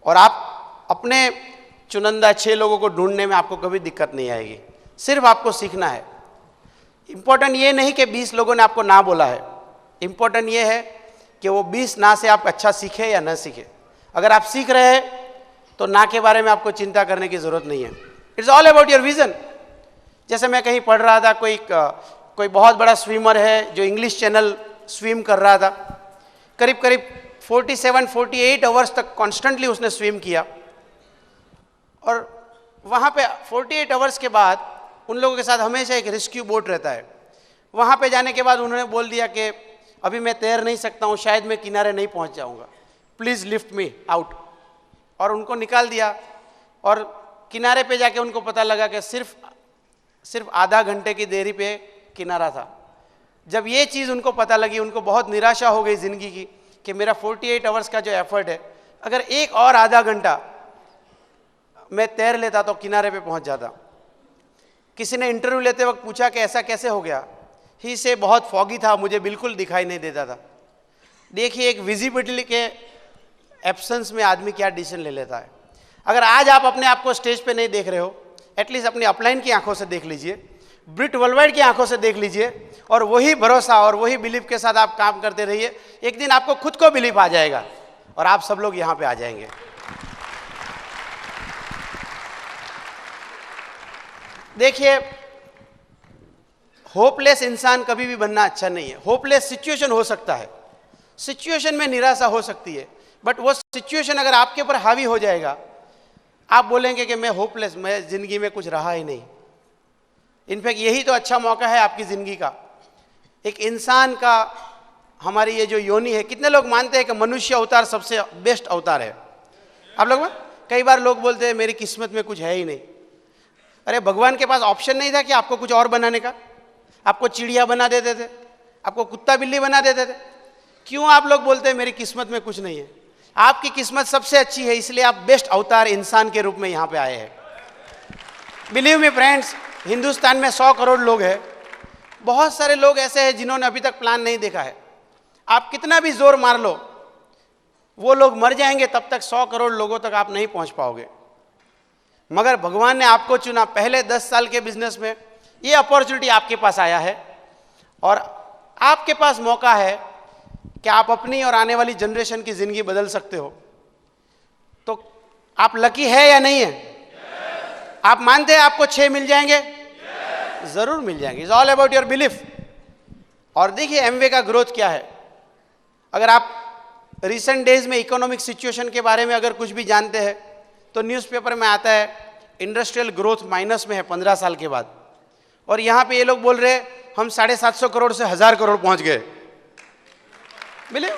और आप अपने चुनिंदा 6 लोगों को ढूंढने में आपको कभी दिक्कत नहीं आएगी। सिर्फ आपको सीखना है। इंपॉर्टेंट ये नहीं कि 20 लोगों ने आपको ना बोला है, इंपॉर्टेंट ये है कि वो 20 ना से आप अच्छा सीखे या ना सीखे। अगर आप सीख रहे हैं तो ना के बारे में आपको चिंता करने की जरूरत नहीं है। It's all about your vision. जैसे मैं कहीं पढ़ रहा था, कोई बहुत बड़ा स्विमर है जो इंग्लिश चैनल स्विम कर रहा था, करीब करीब 47-48 आवर्स तक कॉन्स्टेंटली उसने स्विम किया, और वहाँ पे 48 आवर्स के बाद उन लोगों के साथ हमेशा एक रेस्क्यू बोट रहता है। वहाँ पे जाने के बाद उन्होंने बोल दिया कि अभी मैं तैर नहीं सकता हूँ, शायद मैं किनारे नहीं पहुँच जाऊँगा, प्लीज़ लिफ्ट मी आउट। और उनको निकाल दिया, और किनारे पे जाके उनको पता लगा कि सिर्फ आधा घंटे की देरी पे किनारा था। जब ये चीज़ उनको पता लगी, उनको बहुत निराशा हो गई ज़िंदगी की कि मेरा 48 आवर्स का जो एफर्ट है, अगर एक और आधा घंटा मैं तैर लेता तो किनारे पे पहुंच जाता। किसी ने इंटरव्यू लेते वक्त पूछा कि ऐसा कैसे हो गया, ही से बहुत फॉगी था, मुझे बिल्कुल दिखाई नहीं देता था। देखिए, एक विजिबिलिटी के एब्सेंस में आदमी क्या डिसीजन ले लेता है। अगर आज आप अपने आप को स्टेज पे नहीं देख रहे हो, एटलीस्ट अपनी अपलाइन की आंखों से देख लीजिए, ब्रिट वर्ल्डवाइड की आंखों से देख लीजिए, और वही भरोसा और वही बिलीफ के साथ आप काम करते रहिए। एक दिन आपको खुद को बिलीफ आ जाएगा और आप सब लोग यहाँ पे आ जाएंगे। देखिए, होपलेस इंसान कभी भी बनना अच्छा नहीं है। होपलेस सिचुएशन हो सकता है, सिचुएशन में निराशा हो सकती है, बट वो सिचुएशन अगर आपके ऊपर हावी हो जाएगा, आप बोलेंगे कि मैं होपलेस, मैं जिंदगी में कुछ रहा ही नहीं। इनफैक्ट यही तो अच्छा मौका है आपकी जिंदगी का। एक इंसान का, हमारी ये जो योनि है, कितने लोग मानते हैं कि मनुष्य अवतार सबसे बेस्ट अवतार है? आप लोग, कई बार लोग बोलते हैं मेरी किस्मत में कुछ है ही नहीं। अरे भगवान के पास ऑप्शन नहीं था कि आपको कुछ और बनाने का? आपको चिड़िया बना देते थे, आपको कुत्ता बिल्ली बना देते थे। क्यों आप लोग बोलते हैं मेरी किस्मत में कुछ नहीं है? आपकी किस्मत सबसे अच्छी है, इसलिए आप बेस्ट अवतार इंसान के रूप में यहाँ पे आए हैं। बिलीव मी फ्रेंड्स, हिंदुस्तान में 100 करोड़ लोग हैं। बहुत सारे लोग ऐसे हैं जिन्होंने अभी तक प्लान नहीं देखा है। आप कितना भी जोर मार लो, वो लोग मर जाएंगे, तब तक 100 करोड़ लोगों तक आप नहीं पहुंच पाओगे। मगर भगवान ने आपको चुना। पहले 10 साल के बिजनेस में ये अपॉर्चुनिटी आपके पास आया है, और आपके पास मौका है कि आप अपनी और आने वाली जनरेशन की जिंदगी बदल सकते हो। तो आप लकी है या नहीं है? आप मानते हैं आपको 6 मिल जाएंगे? जरूर मिल जाएंगे। It's all about your belief. और देखिए एमवे का ग्रोथ क्या है। अगर आप रिसेंट डेज में इकोनॉमिक सिचुएशन के बारे में अगर कुछ भी जानते हैं, तो न्यूज़पेपर में आता है इंडस्ट्रियल ग्रोथ माइनस में है 15 साल के बाद, और यहाँ पे ये लोग बोल रहे हैं हम 750 करोड़ से 1000 करोड़ पहुँच गए। मिले,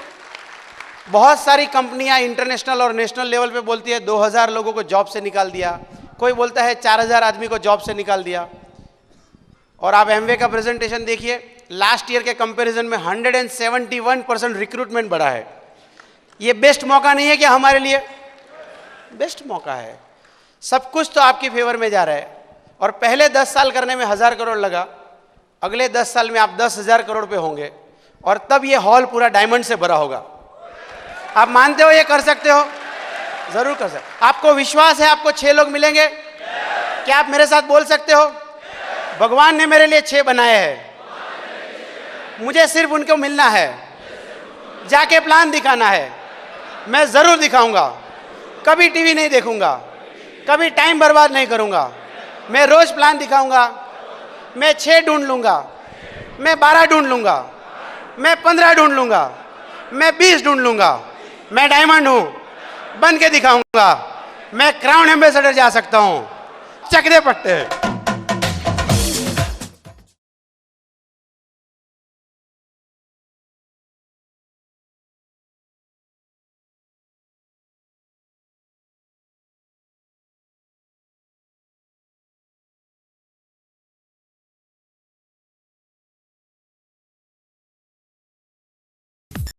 बहुत सारी कंपनियां इंटरनेशनल और नेशनल लेवल पे बोलती है 2000 लोगों को जॉब से निकाल दिया, कोई बोलता है 4000 आदमी को जॉब से निकाल दिया। और आप एमवे का प्रेजेंटेशन देखिए, लास्ट ईयर के कंपैरिजन में 171% रिक्रूटमेंट बढ़ा है। ये बेस्ट मौका नहीं है क्या हमारे लिए? बेस्ट मौका है। सब कुछ तो आपके फेवर में जा रहा है, और पहले 10 साल करने में 1000 करोड़ लगा, अगले 10 साल में आप 10,000 करोड़ पे होंगे, और तब ये हॉल पूरा डायमंड से भरा होगा। आप मानते हो ये कर सकते हो? जरूर कर सकते। आपको विश्वास है आपको 6 लोग मिलेंगे? क्या आप मेरे साथ बोल सकते हो? भगवान ने मेरे लिए 6 बनाए हैं, मुझे सिर्फ उनको मिलना है, जाके प्लान दिखाना है। मैं जरूर दिखाऊंगा, कभी टीवी नहीं देखूंगा, कभी टाइम बर्बाद नहीं करूंगा। मैं रोज प्लान दिखाऊंगा। मैं 6 ढूंढ लूंगा, मैं 12 ढूंढ लूंगा, मैं 15 ढूंढ लूंगा, मैं 20 ढूंढ लूंगा। मैं डायमंड हूं, बन के दिखाऊंगा। मैं क्राउन एम्बेसडर जा सकता हूं। चक दे पट्टे।